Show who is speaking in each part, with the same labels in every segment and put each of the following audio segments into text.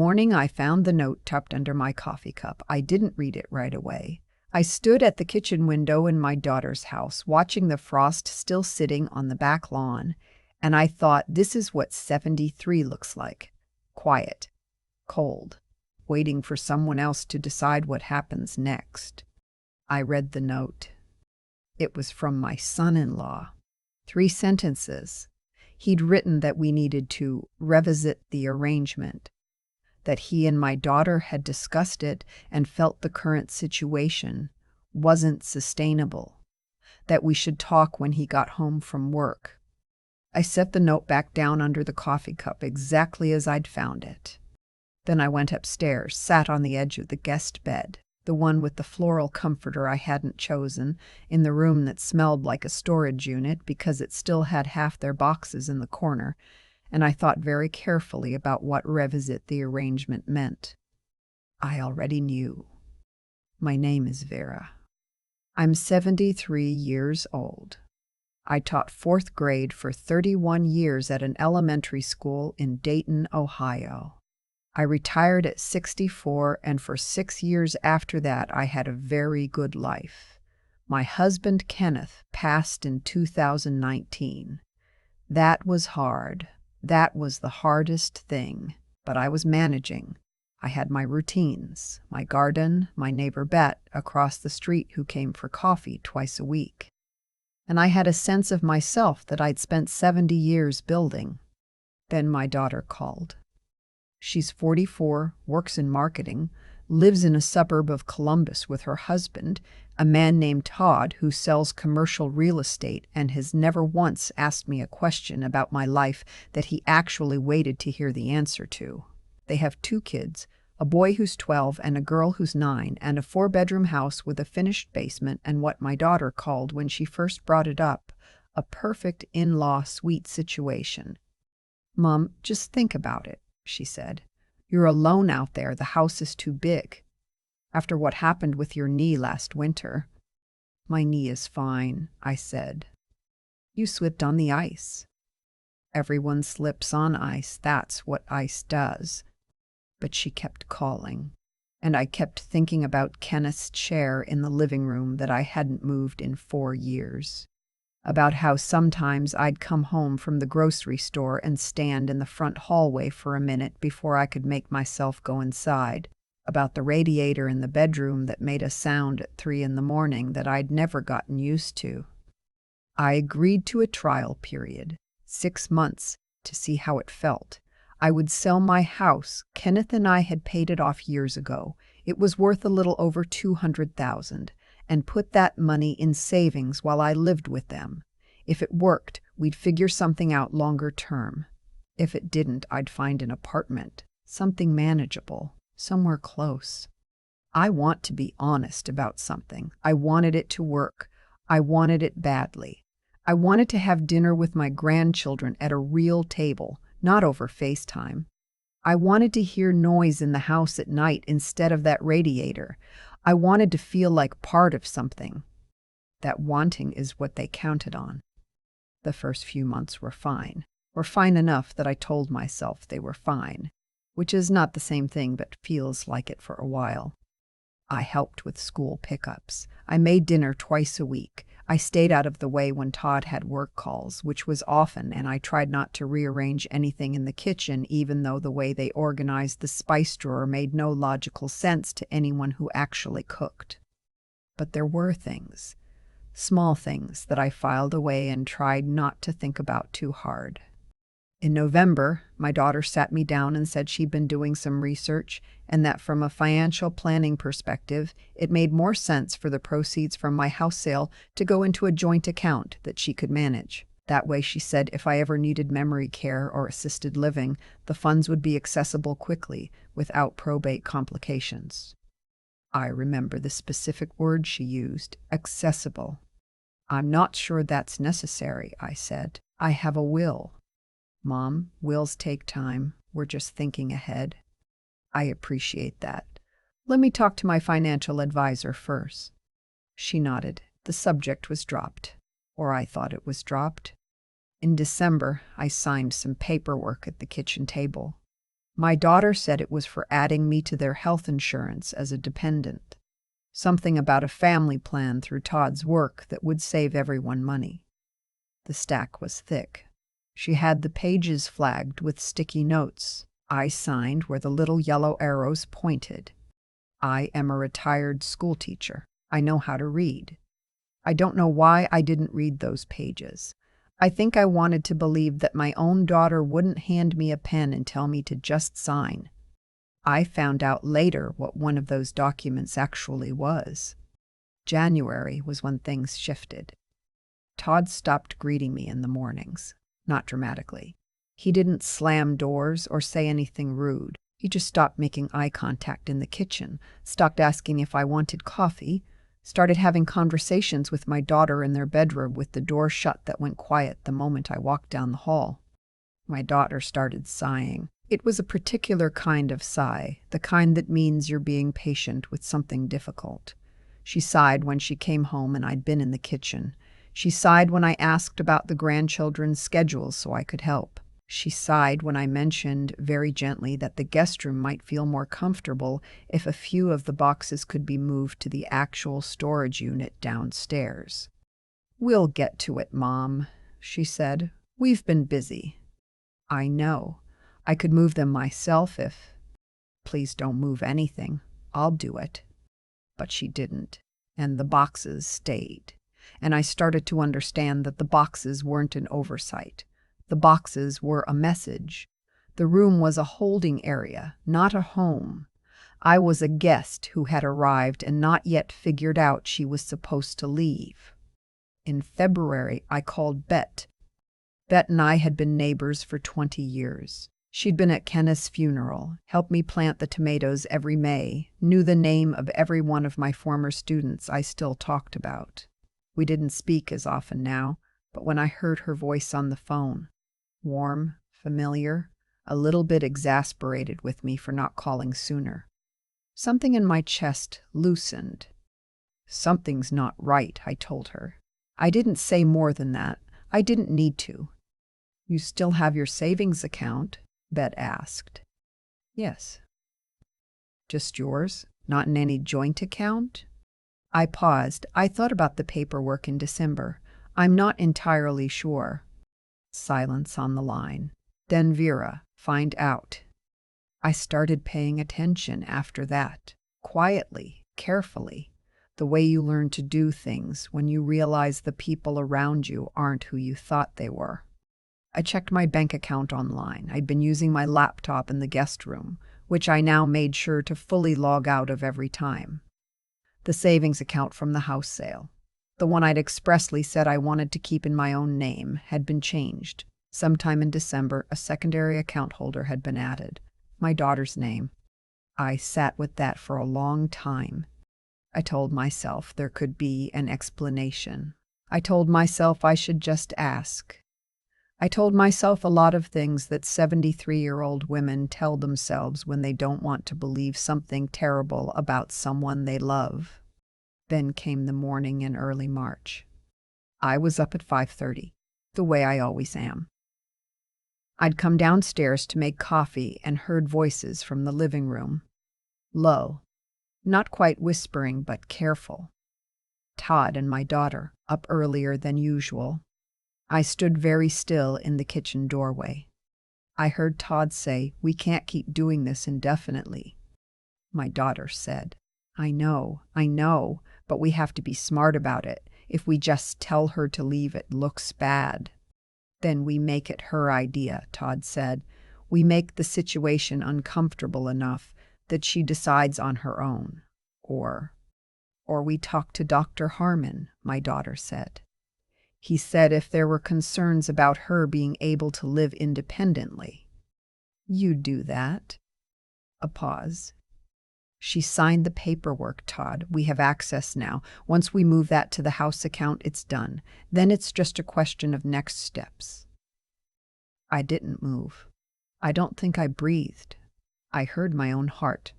Speaker 1: morning I found the note tucked under my coffee cup. I didn't read it right away. I stood at the kitchen window in my daughter's house, watching the frost still sitting on the back lawn, and I thought, this is what 73 looks like. Quiet, cold, waiting for someone else to decide what happens next. I read the note. It was from my son-in-law. 3 sentences. He'd written that we needed to revisit the arrangement, that he and my daughter had discussed it and felt the current situation wasn't sustainable, that we should talk when he got home from work. I set the note back down under the coffee cup exactly as I'd found it. Then I went upstairs, sat on the edge of the guest bed, the one with the floral comforter I hadn't chosen, in the room that smelled like a storage unit because it still had half their boxes in the corner, and I thought very carefully about what revisit the arrangement meant. I already knew. My name is Vera. I'm 73 years old. I taught 4th grade for 31 years at an elementary school in Dayton, Ohio. I retired at 64, and for 6 years after that I had a very good life. My husband, Kenneth, passed in 2019. That was hard. That was the hardest thing, but I was managing. I had my routines, my garden, my neighbor Bet across the street who came for coffee twice a week. And I had a sense of myself that I'd spent 70 years building. Then my daughter called. She's 44, works in marketing, lives in a suburb of Columbus with her husband, a man named Todd who sells commercial real estate and has never once asked me a question about my life that he actually waited to hear the answer to. They have 2 kids, a boy who's 12 and a girl who's 9, and a 4-bedroom house with a finished basement and what my daughter called when she first brought it up, a perfect in-law suite situation. "Mom, just think about it," she said. "You're alone out there. The house is too big. After what happened with your knee last winter." "My knee is fine," I said. "You slipped on the ice." "Everyone slips on ice. That's what ice does." But she kept calling, and I kept thinking about Kenneth's chair in the living room that I hadn't moved in 4 years. About how sometimes I'd come home from the grocery store and stand in the front hallway for a minute before I could make myself go inside. About the radiator in the bedroom that made a sound at 3 in the morning that I'd never gotten used to. I agreed to a trial period, 6 months, to see how it felt. I would sell my house. Kenneth and I had paid it off years ago. It was worth a little over $200,000. And put that money in savings while I lived with them. If it worked, we'd figure something out longer term. If it didn't, I'd find an apartment, something manageable, somewhere close. I want to be honest about something. I wanted it to work. I wanted it badly. I wanted to have dinner with my grandchildren at a real table, not over FaceTime. I wanted to hear noise in the house at night instead of that radiator. I wanted to feel like part of something. That wanting is what they counted on. The first few months were fine enough that I told myself they were fine, which is not the same thing but feels like it for a while. I helped with school pickups. I made dinner twice a week. I stayed out of the way when Todd had work calls, which was often, and I tried not to rearrange anything in the kitchen, even though the way they organized the spice drawer made no logical sense to anyone who actually cooked. But there were things, small things, that I filed away and tried not to think about too hard. In November, my daughter sat me down and said she'd been doing some research and that from a financial planning perspective, it made more sense for the proceeds from my house sale to go into a joint account that she could manage. That way, she said, if I ever needed memory care or assisted living, the funds would be accessible quickly without probate complications. I remember the specific word she used, accessible. "I'm not sure that's necessary," I said. "I have a will." "Mom, wills take time. We're just thinking ahead." "I appreciate that. Let me talk to my financial advisor first." She nodded. The subject was dropped, or I thought it was dropped. In December, I signed some paperwork at the kitchen table. My daughter said it was for adding me to their health insurance as a dependent. Something about a family plan through Todd's work that would save everyone money. The stack was thick. She had the pages flagged with sticky notes. I signed where the little yellow arrows pointed. I am a retired schoolteacher. I know how to read. I don't know why I didn't read those pages. I think I wanted to believe that my own daughter wouldn't hand me a pen and tell me to just sign. I found out later what one of those documents actually was. January was when things shifted. Todd stopped greeting me in the mornings, not dramatically. He didn't slam doors or say anything rude. He just stopped making eye contact in the kitchen, stopped asking if I wanted coffee, started having conversations with my daughter in their bedroom with the door shut that went quiet the moment I walked down the hall. My daughter started sighing. It was a particular kind of sigh, the kind that means you're being patient with something difficult. She sighed when she came home and I'd been in the kitchen. She sighed when I asked about the grandchildren's schedules so I could help. She sighed when I mentioned, very gently, that the guest room might feel more comfortable if a few of the boxes could be moved to the actual storage unit downstairs. "We'll get to it, Mom," she said. "We've been busy." "I know. I could move them myself if—" "Please don't move anything. I'll do it." But she didn't, and the boxes stayed. And I started to understand that the boxes weren't an oversight. The boxes were a message. The room was a holding area, not a home. I was a guest who had arrived and not yet figured out she was supposed to leave. In February, I called Bet. Bet and I had been neighbors for 20 years. She'd been at Kenneth's funeral, helped me plant the tomatoes every May, knew the name of every one of my former students I still talked about. We didn't speak as often now, but when I heard her voice on the phone, warm, familiar, a little bit exasperated with me for not calling sooner, something in my chest loosened. "Something's not right," I told her. I didn't say more than that. I didn't need to. "You still have your savings account?" Bet asked. "Yes." "Just yours? Not in any joint account?" I paused. I thought about the paperwork in December. "I'm not entirely sure." Silence on the line. Then Vera, "Find out." I started paying attention after that, quietly, carefully, the way you learn to do things when you realize the people around you aren't who you thought they were. I checked my bank account online. I'd been using my laptop in the guest room, which I now made sure to fully log out of every time. The savings account from the house sale, the one I'd expressly said I wanted to keep in my own name, had been changed. Sometime in December, a secondary account holder had been added, my daughter's name. I sat with that for a long time. I told myself there could be an explanation. I told myself I should just ask. I told myself a lot of things that 73-year-old women tell themselves when they don't want to believe something terrible about someone they love. Then came the morning in early March. I was up at 5:30, the way I always am. I'd come downstairs to make coffee and heard voices from the living room. Low, not quite whispering, but careful. Todd and my daughter, up earlier than usual. I stood very still in the kitchen doorway. I heard Todd say, "We can't keep doing this indefinitely." My daughter said, I know, but we have to be smart about it. If we just tell her to leave, it looks bad." "Then we make it her idea," Todd said. "We make the situation uncomfortable enough that she decides on her own. Or we talk to Dr. Harmon," my daughter said. "He said if there were concerns about her being able to live independently." "You do that?" A pause. "She signed the paperwork, Todd. We have access now. Once we move that to the house account, it's done. Then it's just a question of next steps." I didn't move. I don't think I breathed. I heard my own heart.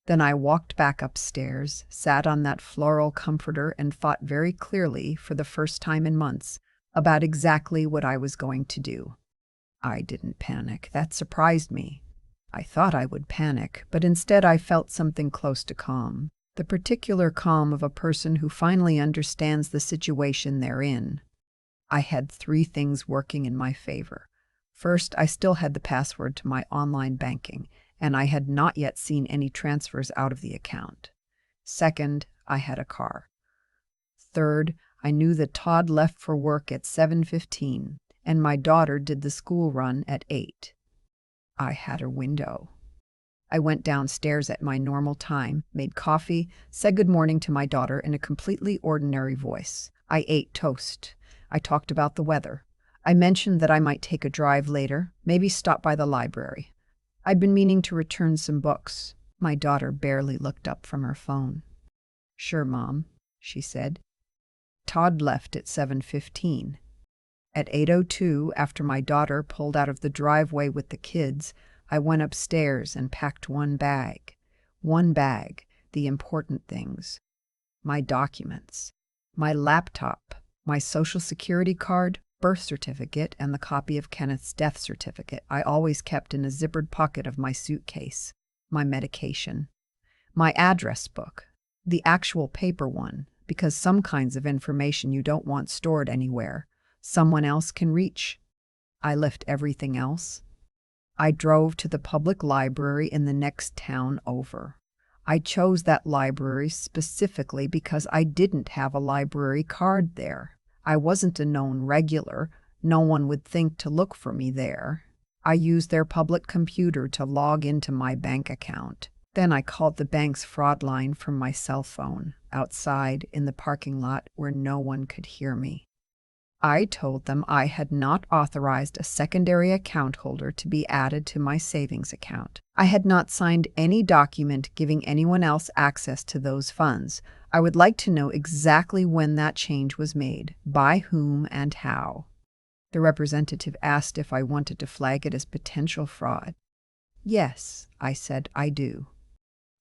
Speaker 1: Then I walked back upstairs, sat on that floral comforter, and thought very clearly, for the first time in months, about exactly what I was going to do. I didn't panic. That surprised me. I thought I would panic, but instead I felt something close to calm. The particular calm of a person who finally understands the situation they're in. I had 3 things working in my favor. First, I still had the password to my online banking, and I had not yet seen any transfers out of the account. Second, I had a car. Third, I knew that Todd left for work at 7:15, and my daughter did the school run at 8. I had a window. I went downstairs at my normal time, made coffee, said good morning to my daughter in a completely ordinary voice. I ate toast. I talked about the weather. I mentioned that I might take a drive later, maybe stop by the library. I'd been meaning to return some books. My daughter barely looked up from her phone. "Sure, Mom," she said. Todd left at 7:15. At 8:02, after my daughter pulled out of the driveway with the kids, I went upstairs and packed one bag. One bag, the important things. My documents. My laptop, my Social Security card, birth certificate, and the copy of Kenneth's death certificate I always kept in a zippered pocket of my suitcase. My medication. My address book. The actual paper one, because some kinds of information you don't want stored anywhere. Someone else can reach. I left everything else. I drove to the public library in the next town over. I chose that library specifically because I didn't have a library card there. I wasn't a known regular. No one would think to look for me there. I used their public computer to log into my bank account. Then I called the bank's fraud line from my cell phone, outside in the parking lot where no one could hear me. I told them I had not authorized a secondary account holder to be added to my savings account. I had not signed any document giving anyone else access to those funds. I would like to know exactly when that change was made, by whom, and how. The representative asked if I wanted to flag it as potential fraud. "Yes," I said, "I do."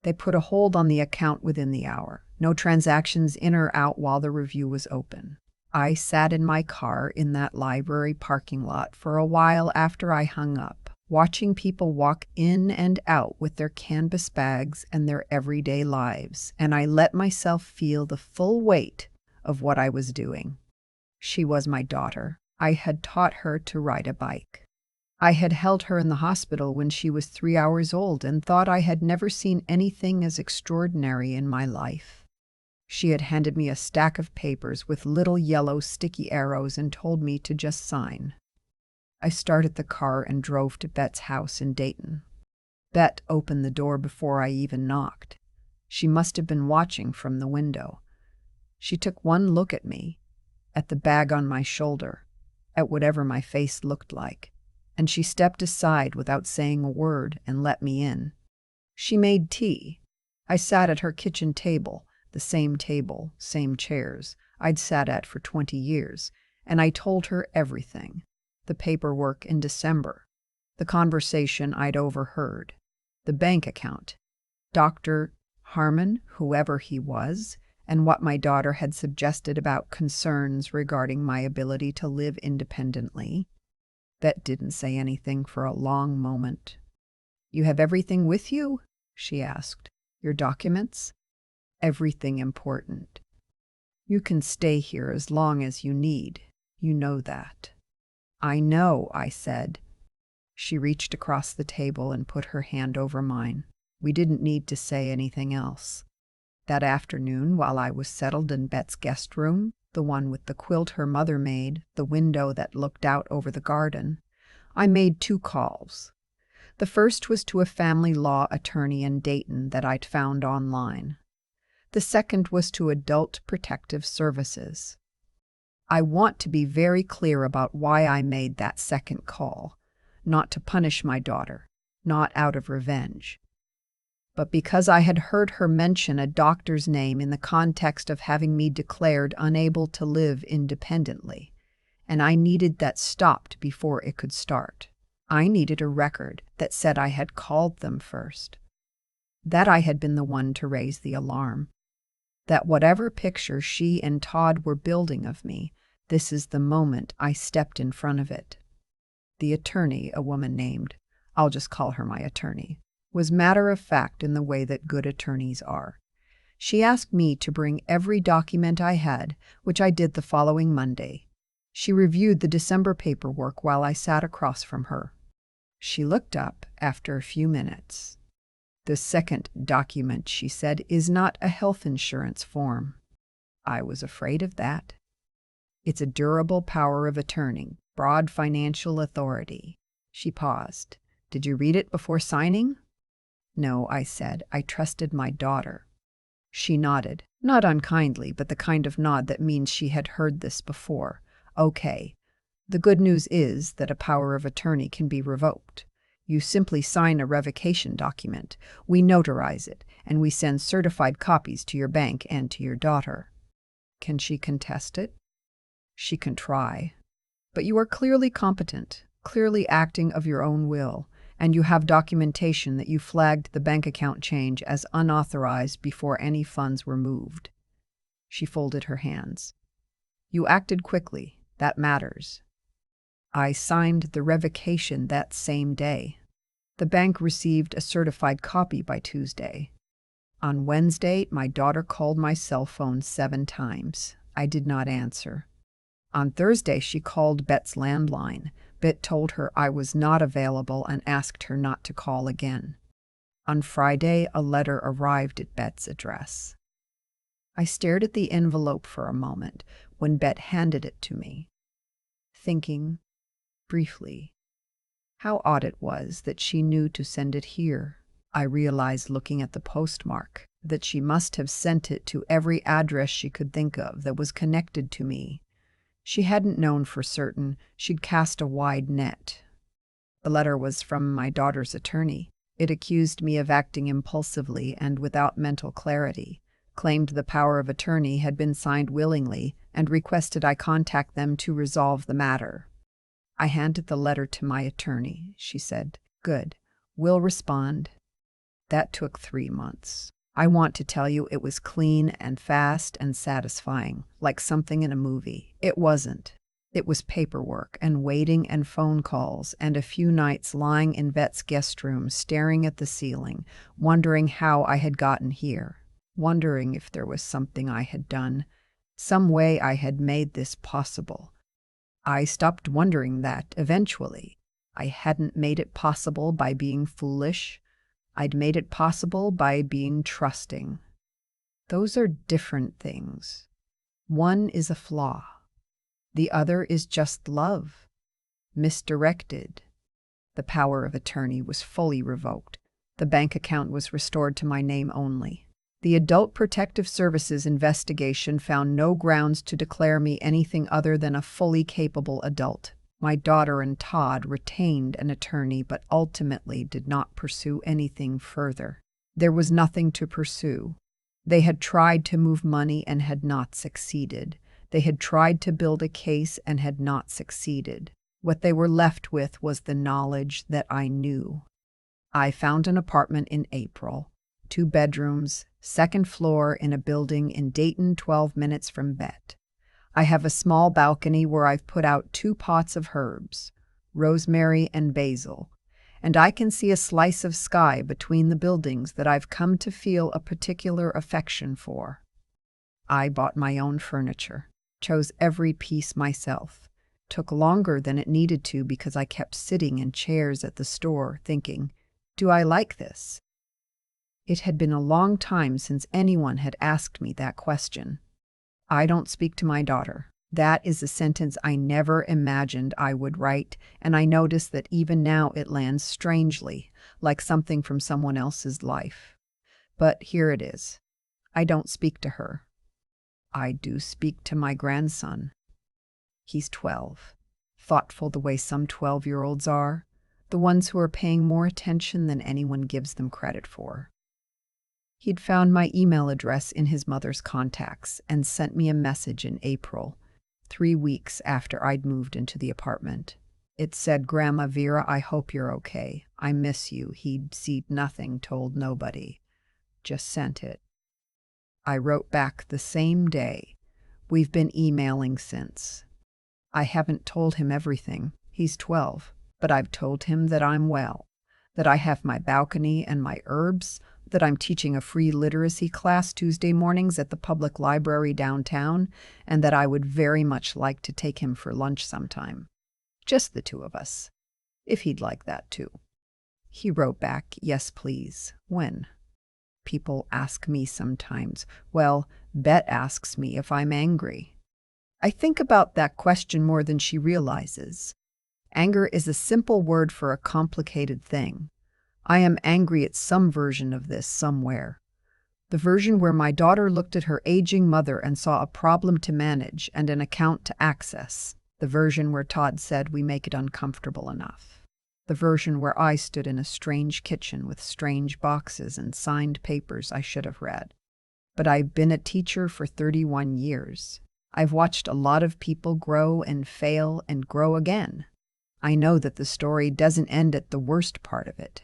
Speaker 1: They put a hold on the account within the hour. No transactions in or out while the review was open. I sat in my car in that library parking lot for a while after I hung up, watching people walk in and out with their canvas bags and their everyday lives, and I let myself feel the full weight of what I was doing. She was my daughter. I had taught her to ride a bike. I had held her in the hospital when she was 3 hours old and thought I had never seen anything as extraordinary in my life. She had handed me a stack of papers with little yellow sticky arrows and told me to just sign. I started the car and drove to Bet's house in Dayton. Bet opened the door before I even knocked. She must have been watching from the window. She took one look at me, at the bag on my shoulder, at whatever my face looked like, and she stepped aside without saying a word and let me in. She made tea. I sat at her kitchen table, the same table, same chairs, I'd sat at for 20 years, and I told her everything. The paperwork in December, the conversation I'd overheard, the bank account, Dr. Harmon, whoever he was, and what my daughter had suggested about concerns regarding my ability to live independently. Bet didn't say anything for a long moment. "You have everything with you?" she asked. "Your documents?" "Everything important. You can stay here as long as you need. You know that." "I know," I said. She reached across the table and put her hand over mine. We didn't need to say anything else. That afternoon, while I was settled in Bet's guest room, the one with the quilt her mother made, the window that looked out over the garden, I made 2 calls. The first was to a family law attorney in Dayton that I'd found online. The second was to Adult Protective Services. I want to be very clear about why I made that second call. Not to punish my daughter, not out of revenge, but because I had heard her mention a doctor's name in the context of having me declared unable to live independently, and I needed that stopped before it could start. I needed a record that said I had called them first, that I had been the one to raise the alarm, that whatever picture she and Todd were building of me, this is the moment I stepped in front of it. The attorney, a woman named, I'll just call her my attorney, was matter of fact in the way that good attorneys are. She asked me to bring every document I had, which I did the following Monday. She reviewed the December paperwork while I sat across from her. She looked up after a few minutes. The second document, she said, is not a health insurance form. I was afraid of that. It's a durable power of attorney, broad financial authority. She paused. Did you read it before signing? No, I said. I trusted my daughter. She nodded, not unkindly, but the kind of nod that means she had heard this before. Okay. The good news is that a power of attorney can be revoked. You simply sign a revocation document, we notarize it, and we send certified copies to your bank and to your daughter. Can she contest it? She can try. But you are clearly competent, clearly acting of your own will, and you have documentation that you flagged the bank account change as unauthorized before any funds were moved. She folded her hands. You acted quickly. That matters. I signed the revocation that same day. The bank received a certified copy by Tuesday. On Wednesday, my daughter called my cell phone 7 times. I did not answer. On Thursday, she called Bet's landline. Bet told her I was not available and asked her not to call again. On Friday, a letter arrived at Bet's address. I stared at the envelope for a moment when Bet handed it to me, thinking, briefly, how odd it was that she knew to send it here. I realized, looking at the postmark, that she must have sent it to every address she could think of that was connected to me. She hadn't known for certain. She'd cast a wide net. The letter was from my daughter's attorney. It accused me of acting impulsively and without mental clarity, claimed the power of attorney had been signed willingly, and requested I contact them to resolve the matter. I handed the letter to my attorney. She said, "Good. We'll respond." That took 3 months. I want to tell you it was clean and fast and satisfying, like something in a movie. It wasn't. It was paperwork and waiting and phone calls and a few nights lying in Bet's guest room staring at the ceiling, wondering how I had gotten here, wondering if there was something I had done, some way I had made this possible. I stopped wondering that eventually. I hadn't made it possible by being foolish. I'd made it possible by being trusting. Those are different things. One is a flaw. The other is just love, misdirected. The power of attorney was fully revoked. The bank account was restored to my name only. The Adult Protective Services investigation found no grounds to declare me anything other than a fully capable adult. My daughter and Todd retained an attorney but ultimately did not pursue anything further. There was nothing to pursue. They had tried to move money and had not succeeded. They had tried to build a case and had not succeeded. What they were left with was the knowledge that I knew. I found an apartment in April, 2 bedrooms, 2nd floor in a building in Dayton, 12 minutes from Bet. I have a small balcony where I've put out 2 pots of herbs, rosemary and basil, and I can see a slice of sky between the buildings that I've come to feel a particular affection for. I bought my own furniture, chose every piece myself. Took longer than it needed to because I kept sitting in chairs at the store thinking, do I like this? It had been a long time since anyone had asked me that question. I don't speak to my daughter. That is a sentence I never imagined I would write, and I notice that even now it lands strangely, like something from someone else's life. But here it is. I don't speak to her. I do speak to my grandson. He's 12, thoughtful the way some 12-year-olds are, the ones who are paying more attention than anyone gives them credit for. He'd found my email address in his mother's contacts and sent me a message in April, 3 weeks after I'd moved into the apartment. It said, "Grandma Vera, I hope you're okay. I miss you." He'd seen nothing, told nobody. Just sent it. I wrote back the same day. We've been emailing since. I haven't told him everything. He's 12, but I've told him that I'm well. that I have my balcony and my herbs, that I'm teaching a free literacy class Tuesday mornings at the public library downtown, and that I would very much like to take him for lunch sometime. Just the two of us, if he'd like that too. He wrote back, "Yes, please. When?" People ask me sometimes. Well, Bet asks me if I'm angry. I think about that question more than she realizes. Anger is a simple word for a complicated thing. I am angry at some version of this somewhere. The version where my daughter looked at her aging mother and saw a problem to manage and an account to access. The version where Todd said we make it uncomfortable enough. The version where I stood in a strange kitchen with strange boxes and signed papers I should have read. But I've been a teacher for 31 years. I've watched a lot of people grow and fail and grow again. I know that the story doesn't end at the worst part of it.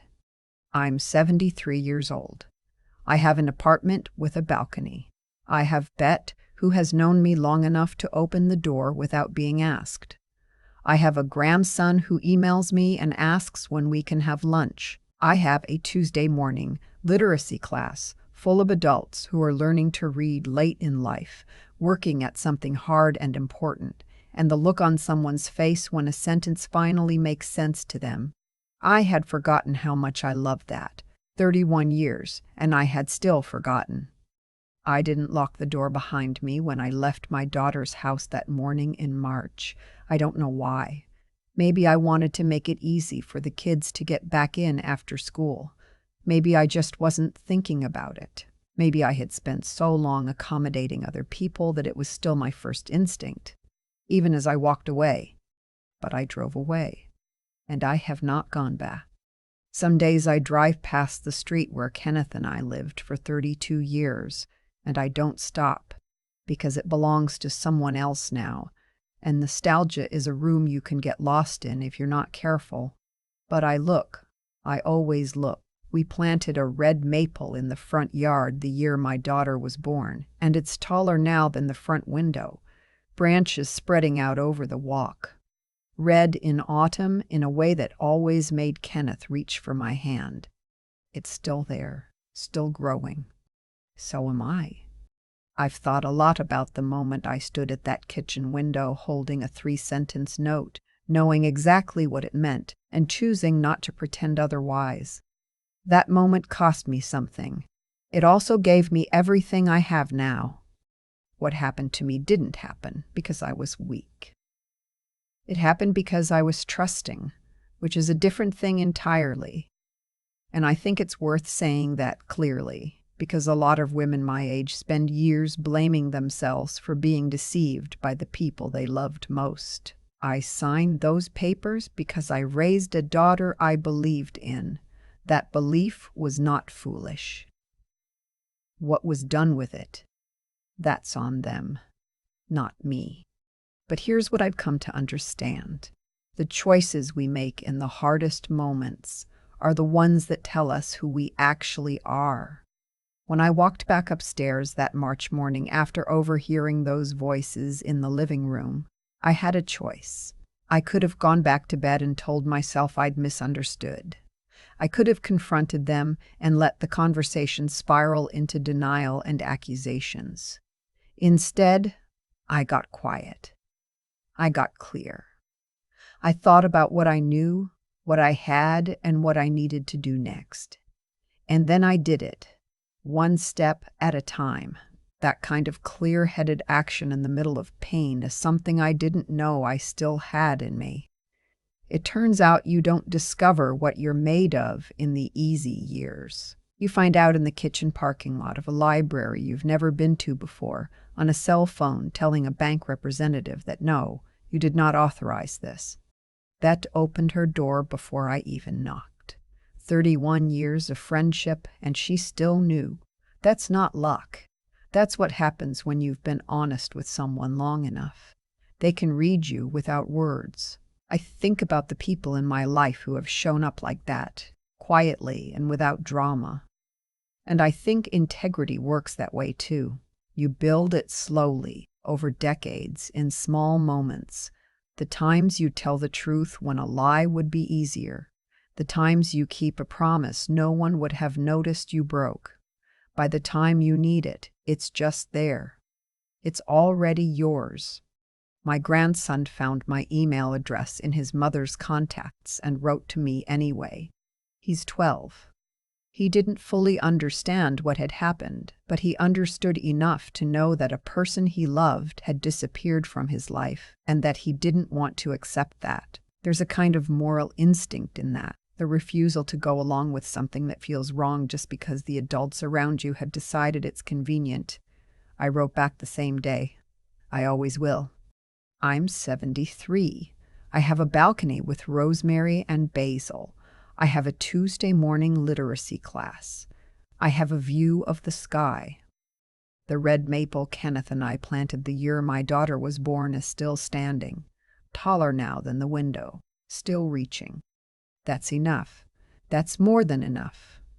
Speaker 1: I'm 73 years old. I have an apartment with a balcony. I have Bet, who has known me long enough to open the door without being asked. I have a grandson who emails me and asks when we can have lunch. I have a Tuesday morning literacy class full of adults who are learning to read late in life, working at something hard and important, and the look on someone's face when a sentence finally makes sense to them. I had forgotten how much I loved that. 31 years, and I had still forgotten. I didn't lock the door behind me when I left my daughter's house that morning in March. I don't know why. Maybe I wanted to make it easy for the kids to get back in after school. Maybe I just wasn't thinking about it. Maybe I had spent so long accommodating other people that it was still my first instinct, even as I walked away. But I drove away, and I have not gone back. Some days I drive past the street where Kenneth and I lived for 32 years, and I don't stop, because it belongs to someone else now, and nostalgia is a room you can get lost in if you're not careful. But I look. I always look. We planted a red maple in the front yard the year my daughter was born, and it's taller now than the front window, branches spreading out over the walk. Red in autumn in a way that always made Kenneth reach for my hand. It's still there, still growing. So am I. I've thought a lot about the moment I stood at that kitchen window holding a 3-sentence note, knowing exactly what it meant and choosing not to pretend otherwise. That moment cost me something. It also gave me everything I have now. What happened to me didn't happen because I was weak. It happened because I was trusting, which is a different thing entirely. And I think it's worth saying that clearly, because a lot of women my age spend years blaming themselves for being deceived by the people they loved most. I signed those papers because I raised a daughter I believed in. That belief was not foolish. What was done with it, that's on them, not me. But here's what I've come to understand. The choices we make in the hardest moments are the ones that tell us who we actually are. When I walked back upstairs that March morning after overhearing those voices in the living room, I had a choice. I could have gone back to bed and told myself I'd misunderstood. I could have confronted them and let the conversation spiral into denial and accusations. Instead, I got quiet. I got clear. I thought about what I knew, what I had, and what I needed to do next. And then I did it, one step at a time. That kind of clear-headed action in the middle of pain is something I didn't know I still had in me. It turns out you don't discover what you're made of in the easy years. You find out in the kitchen parking lot of a library you've never been to before, on a cell phone telling a bank representative that no, you did not authorize this. Bet opened her door before I even knocked. 31 years of friendship, and she still knew. That's not luck. That's what happens when you've been honest with someone long enough. They can read you without words. I think about the people in my life who have shown up like that, quietly and without drama. And I think integrity works that way too. You build it slowly, over decades, in small moments. The times you tell the truth when a lie would be easier. The times you keep a promise no one would have noticed you broke. By the time you need it, it's just there. It's already yours. My grandson found my email address in his mother's contacts and wrote to me anyway. He's 12. He didn't fully understand what had happened, but he understood enough to know that a person he loved had disappeared from his life and that he didn't want to accept that. There's a kind of moral instinct in that, the refusal to go along with something that feels wrong just because the adults around you have decided it's convenient. I wrote back the same day. I always will. I'm 73. I have a balcony with rosemary and basil. I have a Tuesday morning literacy class. I have a view of the sky. The red maple Kenneth and I planted the year my daughter was born is still standing, taller now than the window, still reaching. That's enough. That's more than enough.